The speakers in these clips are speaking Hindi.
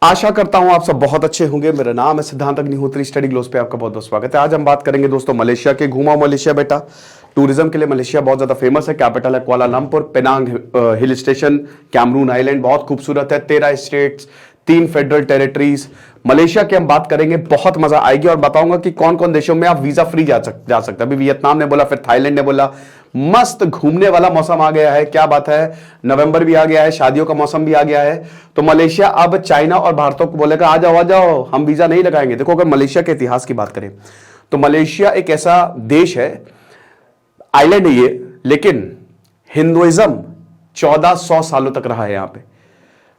आशा करता हूं आप सब बहुत अच्छे होंगे। मेरा नाम है सिद्धांत अग्निहोत्री, स्टडी ग्लोस पे आपका बहुत बहुत स्वागत है। आज हम बात करेंगे दोस्तों मलेशिया के। घूमा मलेशिया बेटा, टूरिज्म के लिए मलेशिया बहुत ज्यादा फेमस है। कैपिटल है Kuala Lumpur, Penang hill station, Cameron island बहुत खूबसूरत है। 13 स्टेट्स, 3 फेडरल टेरिटरीज। मलेशिया की हम बात करेंगे, बहुत मजा आएगी और बताऊंगा कि कौन कौन देशों में आप वीजा फ्री जा सकते हैं। अभी वियतनाम ने बोला, फिर थाईलैंड ने बोला। मस्त घूमने वाला मौसम आ गया है, क्या बात है। नवंबर भी आ गया है, शादियों का मौसम भी आ गया है। तो मलेशिया अब चाइना और भारत को बोलेगा आ जाओ, हम वीजा नहीं लगाएंगे। देखो, अगर मलेशिया के इतिहास की बात करें तो मलेशिया एक ऐसा देश है, आइलैंड है ये, लेकिन हिंदुइज्म 1400 सालों तक रहा है यहां पे।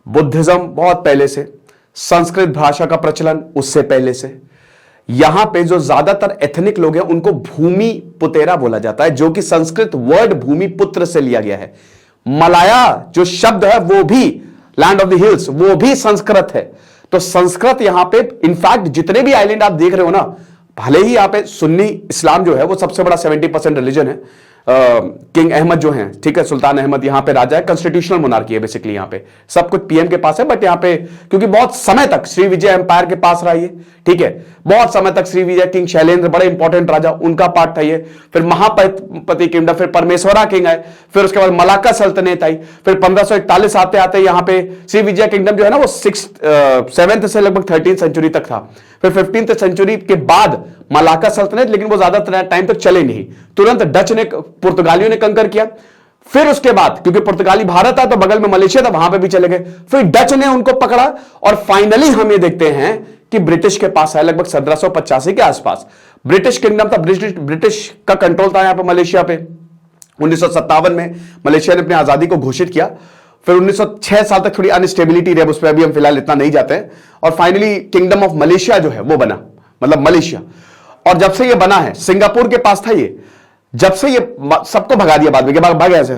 बुद्धिज्म बहुत पहले से, संस्कृत भाषा का प्रचलन उससे पहले से। यहां पे जो ज्यादातर एथनिक लोग हैं उनको भूमि पुतेरा बोला जाता है, जो कि संस्कृत वर्ड भूमि पुत्र से लिया गया है। मलाया जो शब्द है वो भी, लैंड ऑफ द हिल्स, वो भी संस्कृत है। तो संस्कृत यहां पे, इनफैक्ट जितने भी आइलैंड आप देख रहे हो ना, भले ही यहां पे सुन्नी इस्लाम जो है वो सबसे बड़ा 70% रिलीजन है। किंग अहमद जो हैं, ठीक है, सुल्तान अहमद यहां पे राजा है। कॉन्स्टिट्यूशनल मोनार्की है बेसिकली, यहां पे सब कुछ पीएम के पास है। बट यहां पे क्योंकि बहुत समय तक श्री विजय एम्पायर के पास रहा ये, ठीक है, बहुत समय तक श्री विजय, किंग शैलेंद्र बड़े इंपॉर्टेंट राजा, उनका पार्ट था ये। फिर महापति किंगडम, फिर परमेश्वरा किंग आए, फिर उसके बाद मलाक्का सल्तनत आई। फिर 1541 आते आते यहां पे श्री विजय किंगडम जो है ना वो 7th से लगभग 13th सेंचुरी तक था। फिर 15th सेंचुरी के बाद मलाक्का सल्तनत, लेकिन वो ज्यादा टाइम तक चले नहीं, तुरंत डच ने, पुर्तगालियों ने कंकर किया। फिर उसके बाद क्योंकि पुर्तगाली भारत था तो बगल में मलेशिया था, वहां पे भी चले गए। फिर डच ने उनको पकड़ा और फाइनली हम ये देखते हैं कि ब्रिटिश के पास है लगभग 1785 के आसपास। ब्रिटिश किंगडम था, ब्रिटिश का कंट्रोल था यहां पे मलेशिया पे। 1957 में मलेशिया ने अपनी आजादी को घोषित किया। फिर 1906 साल तक थोड़ी अनस्टेबिलिटी रही, उस पर अभी हम फिलहाल इतना नहीं जाते हैं। और फाइनली किंगडम ऑफ मलेशिया जो है वो बना, मतलब मलेशिया। और जब से ये बना है, सिंगापुर के पास था ये, जब से ये सबको भगा दिया बाद में, भाग ऐसे।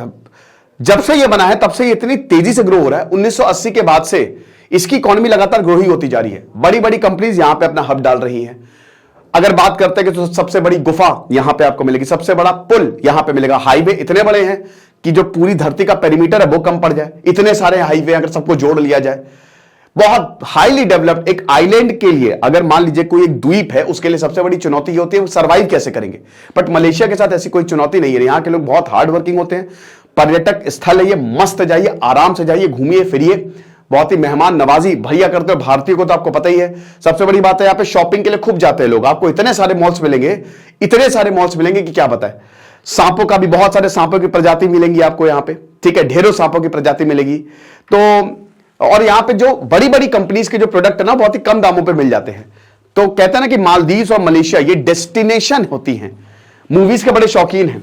जब से ये बना है तब से ये इतनी तेजी से ग्रो हो रहा है। 1980 के बाद से इसकी इकोनॉमी लगातार ग्रो ही होती जा रही है। बड़ी बड़ी कंपनीज यहां पे अपना हब डाल रही हैं। अगर बात करते हैं कि तो सबसे बड़ी गुफा यहां पे आपको मिलेगी, सबसे बड़ा पुल यहां पे मिलेगा। हाईवे इतने बड़े हैं कि जो पूरी धरती का पेरीमीटर है वो कम पड़ जाए। इतने सारे हाईवे अगर सबको जोड़ लिया जाए, बहुत हाईली डेवलप्ड एक आइलैंड के लिए, अगर मान लीजिए कोई एक द्वीप है, उसके लिए सबसे बड़ी चुनौती होती है वो सर्वाइव कैसे करेंगे। बट मलेशिया के साथ ऐसी कोई चुनौती नहीं है। यहां के लोग बहुत हार्ड वर्किंग होते हैं। पर्यटक स्थल है ये, मस्त जाइए, आराम से जाइए, घूमिए फिरिए, बहुत ही मेहमान नवाजी भैया करते हो। भारतीय को तो आपको पता ही है। सबसे बड़ी बात है यहाँ पे शॉपिंग के लिए खूब जाते हैं लोग। आपको इतने सारे मॉल्स मिलेंगे, इतने सारे मॉल्स मिलेंगे कि क्या बताए। सांपों का भी, बहुत सारे सांपों की प्रजाति मिलेंगी आपको यहाँ पे, ठीक है, ढेरों सांपों की प्रजाति मिलेगी। तो और यहां पे जो बड़ी बड़ी कंपनीज के जो प्रोडक्ट है ना बहुत ही कम दामों पे मिल जाते हैं। तो कहते हैं ना कि मालदीव और मलेशिया ये डेस्टिनेशन होती हैं। मूवीज के बड़े शौकीन हैं।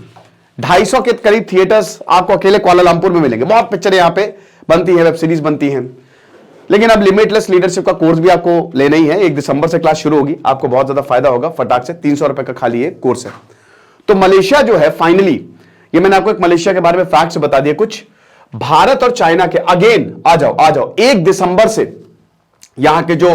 250 के करीब थिएटर्स आपको अकेले कुआलालंपुर में मिलेंगे। बहुत पिक्चरें यहां पे बनती हैं, वेब सीरीज बनती हैं। लेकिन अब लिमिटलेस लीडरशिप का कोर्स भी आपको लेना ही है। 1 दिसंबर से क्लास शुरू होगी, आपको बहुत ज्यादा फायदा होगा। फटाक से 300 रुपए का खाली ये कोर्स है। तो मलेशिया जो है फाइनली, ये मैंने आपको एक मलेशिया के बारे में फैक्ट्स बता दिए कुछ। भारत और चाइना के अगेन आ जाओ 1 दिसंबर से यहां के जो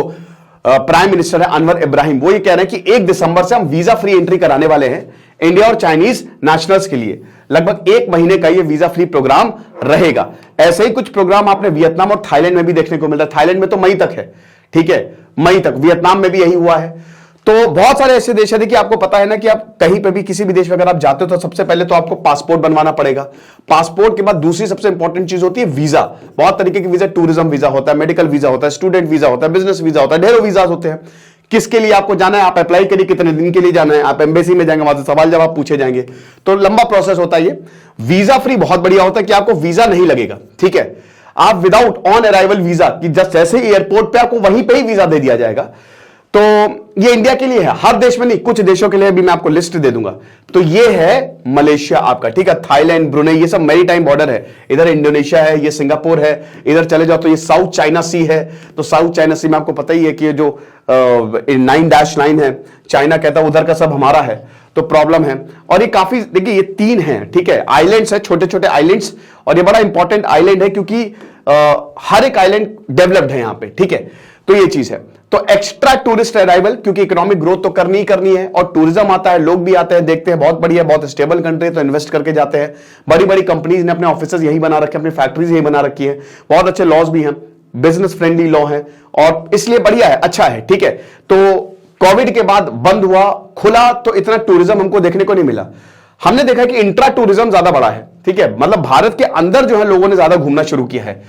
प्राइम मिनिस्टर है अनवर इब्राहिम, वो ये कह रहे हैं कि 1 दिसंबर से हम वीजा फ्री एंट्री कराने वाले हैं इंडिया और चाइनीज नेशनल्स के लिए। लगभग 1 महीने का ये वीजा फ्री प्रोग्राम रहेगा। ऐसे ही कुछ प्रोग्राम आपने वियतनाम और थाईलैंड में भी देखने को मिलता है। थाईलैंड में तो मई तक है, ठीक है, मई तक। वियतनाम में भी यही हुआ है। तो बहुत सारे ऐसे देश है, देखिए आपको पता है ना कि आप कहीं पे भी किसी भी देश में अगर आप जाते हो तो सबसे पहले तो आपको पासपोर्ट बनवाना पड़ेगा। पासपोर्ट के बाद दूसरी सबसे इंपॉर्टेंट चीज होती है वीजा। बहुत तरीके के वीजा, टूरिज्म वीजा होता है, मेडिकल वीजा होता है, स्टूडेंट वीजा होता है, बिजनेस वीजा होता है, ढेरों वीजा होते हैं। किसके लिए आपको जाना है, आप अप्लाई करिए, कितने दिन के लिए जाना है, आप एम्बेसी में जाएंगे, वहां से सवाल जवाब पूछे जाएंगे। तो लंबा प्रोसेस होता है ये। वीजा फ्री बहुत बढ़िया होता है कि आपको वीजा नहीं लगेगा, ठीक है। आप विदाउट ऑन अराइवल वीजा, कि जस्ट जैसे ही एयरपोर्ट पे आपको वहीं पे ही वीजा दे दिया जाएगा। तो ये इंडिया के लिए है, हर देश में नहीं, कुछ देशों के लिए भी मैं आपको लिस्ट दे दूंगा। तो ये है मलेशिया आपका, ठीक है। थाईलैंड, ब्रुनेई, ये सब मैरीटाइम बॉर्डर है। इधर इंडोनेशिया है, ये सिंगापुर है। इधर चले जाओ तो ये साउथ चाइना सी है। तो साउथ चाइना सी में आपको पता ही है कि ये जो 9-9 है, चाइना कहता है उधर का सब हमारा है, तो प्रॉब्लम है। और ये काफी, देखिए ये 3 हैं, ठीक है, आइलैंड्स है, छोटे छोटे आइलैंड्स। और ये बड़ा इंपॉर्टेंट आइलैंड है क्योंकि हर एक आइलैंड डेवलप्ड है यहां पे, ठीक है। तो ये चीज है। तो एक्स्ट्रा टूरिस्ट अराइवल, क्योंकि इकोनॉमिक ग्रोथ तो करनी ही करनी है और टूरिज्म आता है, लोग भी आते हैं, देखते हैं, बहुत बढ़िया, बहुत स्टेबल कंट्री है तो इन्वेस्ट करके जाते हैं। बड़ी बड़ी कंपनीज ने अपने ऑफिसेज यही बना रखे हैं, अपनी फैक्ट्रीज यही बना रखी है, बहुत अच्छे लॉज भी हैं। बिजनेस फ्रेंडली लॉ है और इसलिए बढ़िया है, अच्छा है, ठीक है। तो कोविड के बाद बंद हुआ, खुला तो इतना टूरिज्म हमको देखने को नहीं मिला। हमने देखा कि इंट्रा टूरिज्म ज्यादा बड़ा है, ठीक है, मतलब भारत के अंदर जो है लोगों ने ज्यादा घूमना शुरू किया है।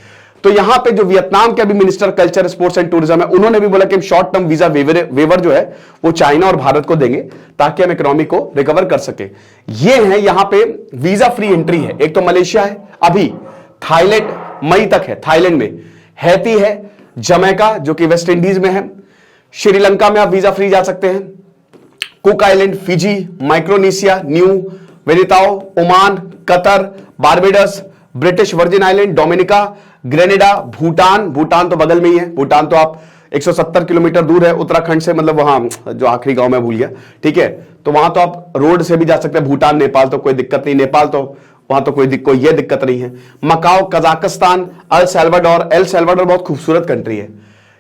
तो यहां पे जो वियतनाम के अभी minister culture sports and tourism है, उन्होंने भी बोला कि हम शॉर्ट टर्म वीजा वेवर जो है वो चाइना और भारत को देंगे ताकि हम इकोनॉमी को रिकवर कर सके। ये है यहां पे वीजा फ्री एंट्री है। एक तो मलेशिया है, अभी थाईलैंड मई तक है, थाईलैंड में हैती है, जमैका जो कि वेस्ट इंडीज में है, श्रीलंका में आप वीजा फ्री जा सकते हैं, कुक आइलैंड, फिजी, माइक्रोनेशिया, न्यू वेनिताओ, Oman, Qatar, Barbados, British Virgin Island, Dominica, Grenada, Bhutan तो बगल में ही है, भूटान तो आप 170 किलोमीटर दूर है उत्तराखंड से, मतलब वहां जो आखिरी गांव में भूल गया, ठीक है। तो वहां तो आप रोड से भी जा सकते हैं, भूटान नेपाल तो कोई दिक्कत नहीं, नेपाल तो वहां तो कोई ये दिक्कत नहीं है। मकाओ, कजाकिस्तान, एल सैल्वाडोर बहुत खूबसूरत कंट्री है,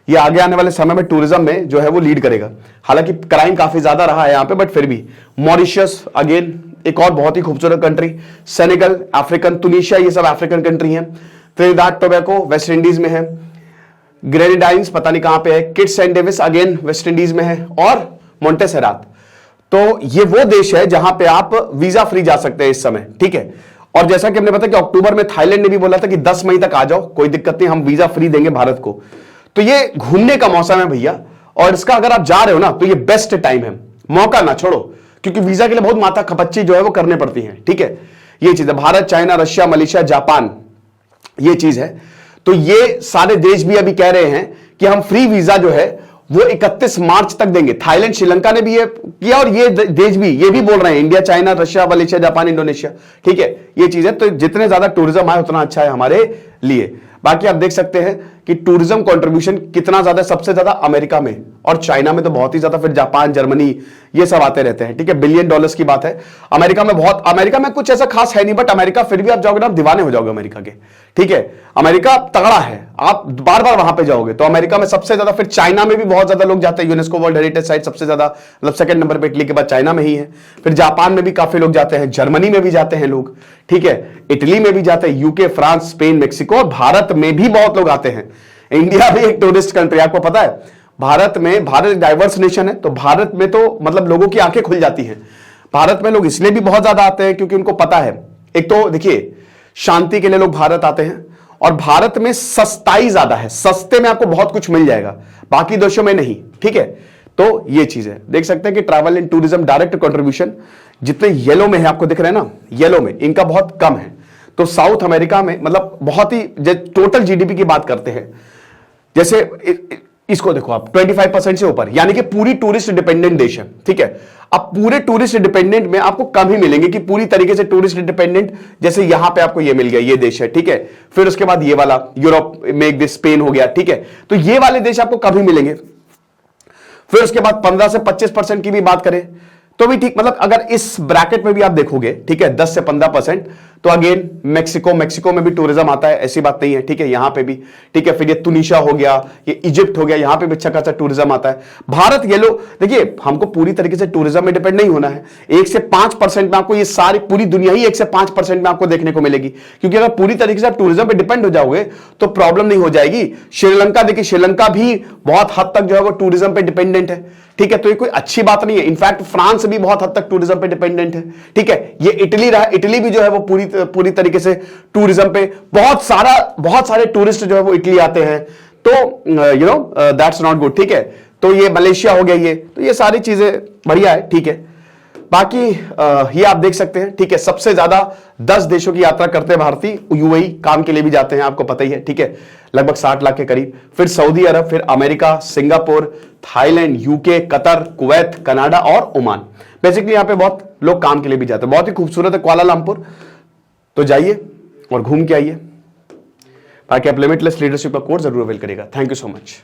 ये आगे आने वाले समय में टूरिज्म में जो है वो लीड करेगा। हालांकि क्राइम काफी ज्यादा रहा है यहां पे, बट फिर भी। मॉरिशस अगेन एक और बहुत ही खूबसूरत कंट्री, सेनेगल, अफ्रीकन, तुनिशिया, ये सब अफ्रीकन कंट्री हैं। ट्रिनिडाद टोबैको वेस्ट इंडीज में है, ग्रेनेडाइंस पता नहीं कहां पे है, Kitts and Nevis again West Indies में है, और मोंटेसेरात। तो ये वो देश है जहां पे आप वीजा फ्री जा सकते हैं इस समय, ठीक है। और जैसा कि हमने बताया कि अक्टूबर में थाईलैंड ने भी बोला था कि 10 मई तक आ जाओ, कोई दिक्कत नहीं, हम वीजा फ्री देंगे भारत को। तो ये घूमने का मौसम है भैया, और इसका अगर आप जा रहे हो ना तो ये बेस्ट टाइम है, मौका ना छोड़ो, क्योंकि वीजा के लिए बहुत माथा खपच्ची जो है वो करने पड़ती है, ठीक है। ये चीज है, Bharat, China, Russia, Malaysia, Japan, ये चीज है। तो ये सारे देश भी अभी कह रहे हैं कि हम फ्री वीजा जो है वो 31 मार्च तक देंगे। थाईलैंड, श्रीलंका ने भी ये किया, और ये देश भी ये भी बोल रहे हैं, India, China, Russia, Malaysia, Japan, Indonesia, ठीक है। ये चीज है, तो जितने ज्यादा टूरिज्म आए उतना अच्छा है हमारे लिए। बाकी आप देख सकते हैं कि टूरिज्म कंट्रीब्यूशन कितना ज्यादा, सबसे ज्यादा अमेरिका में, और चाइना में तो बहुत ही ज्यादा, फिर जापान, जर्मनी, ये सब आते रहते हैं, ठीक है। बिलियन डॉलर्स की बात है। अमेरिका में बहुत, अमेरिका में कुछ ऐसा खास है नहीं, बट अमेरिका फिर भी आप जाओगे ना, आप दीवाने हो जाओगे अमेरिका के, ठीक है। अमेरिका तगड़ा है, आप बार बार वहां पे जाओगे। तो अमेरिका में सबसे ज्यादा, फिर चाइना में भी बहुत ज्यादा लोग जाते हैं, यूनेस्को वर्ल्ड हेरिटेज साइट सबसे ज्यादा, मतलब सेकंड नंबर पे इटली के बाद चाइना में ही है। फिर जापान में भी काफी लोग जाते हैं, जर्मनी में भी जाते हैं लोग, ठीक है, इटली में भी जाते हैं, यूके, फ्रांस, स्पेन, मेक्सिको, और भारत में भी बहुत लोग आते हैं। इंडिया भी एक टूरिस्ट कंट्री, आपको पता है, भारत एक डाइवर्स नेशन है, तो भारत में तो मतलब लोगों की आंखें खुल जाती हैं। भारत में लोग इसलिए भी बहुत ज्यादा आते हैं क्योंकि उनको पता है, एक तो देखिए शांति के लिए लोग भारत आते हैं, और भारत में सस्ताई ज्यादा है, सस्ते में आपको बहुत कुछ मिल जाएगा, बाकी देशों में नहीं, ठीक है। तो ये चीज है, देख सकते हैं कि travel and tourism direct contribution जितने येलो में है, आपको दिख रहे हैं ना येलो में, इनका बहुत कम है। तो साउथ अमेरिका में मतलब बहुत ही, टोटल जीडीपी की बात करते हैं, जैसे इसको देखो आप, 25% से ऊपर, यानी कि पूरी टूरिस्ट डिपेंडेंट देश है, ठीक है। अब पूरे टूरिस्ट डिपेंडेंट में आपको कम ही मिलेंगे कि पूरी तरीके से टूरिस्ट डिपेंडेंट, जैसे यहां पे आपको ये मिल गया, ये देश है, ठीक है। फिर उसके बाद ये वाला यूरोप में एक देश स्पेन हो गया, ठीक है। तो ये वाले देश आपको कम ही मिलेंगे। फिर उसके बाद 15 से 25% की भी बात करें तो भी ठीक, मतलब अगर इस ब्रैकेट में भी आप देखोगे, ठीक है, 10 से 15%, तो अगेन मेक्सिको में भी टूरिज्म आता है, ऐसी बात नहीं है, ठीक है, यहां पे भी, ठीक है। फिर ये तुनिशिया हो गया, ये इजिप्ट हो गया, यहां पे भी अच्छा खासा टूरिज्म आता है। भारत, ये लो देखिए, हमको पूरी तरीके से टूरिज्म में डिपेंड नहीं होना है। 1 से 5% में आपको ये सारी पूरी दुनिया ही 1 से 5% में आपको देखने को मिलेगी, क्योंकि अगर पूरी तरीके से आप टूरिज्म पे डिपेंड हो जाओगे तो प्रॉब्लम नहीं हो जाएगी। श्रीलंका देखिए, श्रीलंका भी बहुत हद तक जो है वो टूरिज्म पे डिपेंडेंट है, ठीक है। तो ये कोई अच्छी बात नहीं है। इनफैक्ट फ्रांस भी बहुत हद तक टूरिज्म पे डिपेंडेंट है, ठीक है। ये इटली रहा, इटली भी जो है वो पूरी तरीके से टूरिज्म पे, बहुत सारे टूरिस्ट जो है वो इटली आते हैं। तो you know that's not good, ठीक है। तो ये मलेशिया हो गया, तो ये सारी चीजें बढ़िया है, ठीक है। बाकी ये आप देख सकते हैं, ठीक है। सबसे ज्यादा 10 देशों की यात्रा करते हैं भारतीय, यूएई काम के लिए भी जाते हैं, आपको पता ही है, ठीक है, लगभग 60 लाख के करीब। फिर सऊदी अरब, फिर America, Singapore, Thailand, UK, Qatar, Kuwait, Canada और ओमान। बेसिकली यहां पे बहुत लोग काम के लिए भी जाते हैं। बहुत ही खूबसूरत है कुआलालंपुर, तो जाइए और घूम के आइए। बाकी आप लिमिटलेस लीडरशिप का कोर्स जरूर अवेल करिएगा। Thank you so much.